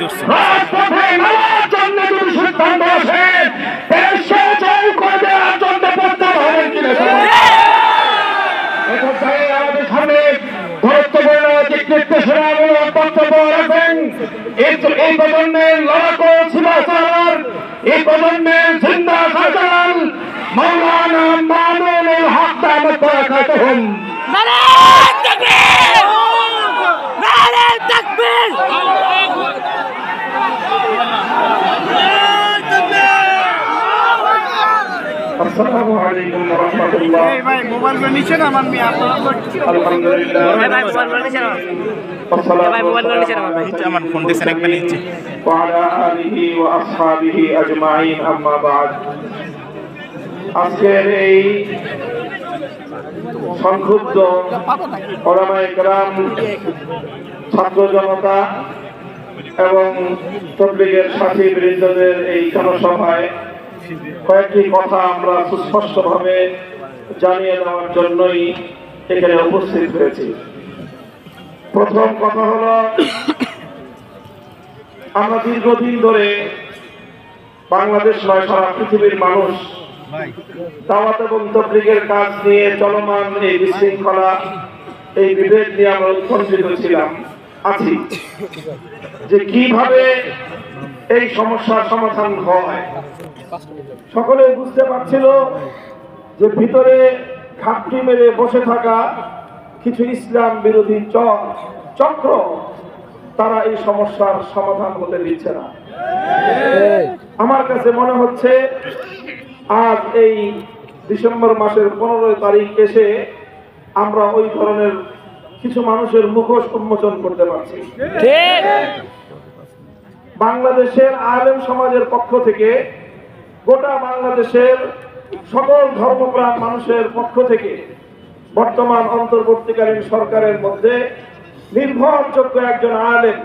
রাজপথে নামার জন্য যদি সিদ্ধান্ত আসে সে জয় করে দেওয়ার জন্য প্রস্তাব হবেন কিনা আমাদের সামনে গুরুত্বপূর্ণ দিক নির্দেশনামূলক বক্তব্য রাখবেন এই প্রজন্মের লড়াকু শিবাচার, এই প্রজন্মের জিন্দা সাজাল মাওলানা মামুনুল হক দামাত বরকাতুহুম। নারে তাকবীর! নারে তাকবীর! আসসালামু আলাইকুম ওয়া রাহমাতুল্লাহ। এই ভাই মোবাইল নিচে না মানবি আপনারা তো আলহামদুলিল্লাহ। ভাই মোবাইল নিচে না। ভাই মোবাইল নিচে না ভাই। আমার ফোন দিছেন একবার নিচে। ওয়া আলা আলিহি ওয়া আসহাবিহি আজমাইন, আম্মা বা'দ। আজকের এই সংক্ষুব্ধ ওলামায়ে কেরাম, ছাত্র জনতা এবং তবলিগের সাথী বৃন্দদের এই জনসভায় কয়েকটি কথা আমরা সুস্পষ্টভাবে জানিয়ে দেওয়ার জন্যই এখানে উপস্থিত হয়েছি। প্রথম কথা হলো, আমরা দীর্ঘদিন ধরে বাংলাদেশ নয় সারা পৃথিবীর মানুষ দাওয়াত এবং তাবলীগের কাজ নিয়ে চলমান এই বিশৃঙ্খলা, এই বিভেদ নিয়ে আমরা উৎকণ্ঠিত ছিলাম, আছি যে কিভাবে এই সমস্যার সমাধান হয়। সকলে বুঝতে পারছিল যে ভিতরে ঘাপটি মেরে বসে থাকা কিছু ইসলাম বিরোধী চক্র, তারা এই সমস্যার সমাধান হতে দিচ্ছে না। আমার কাছে মনে হচ্ছে আজ এই ডিসেম্বর মাসের 15 তারিখ এসে আমরা ওই ধরনের কিছু মানুষের মুখোশ উন্মোচন করতে পারছি। বাংলাদেশের আলেম সমাজের পক্ষ থেকে, গোটা বাংলাদেশের সকল ধর্মপ্রাণ মানুষের পক্ষ থেকে বর্তমান অন্তর্বর্তীকালীন সরকারের মধ্যে নির্ভরযোগ্য একজন আলেম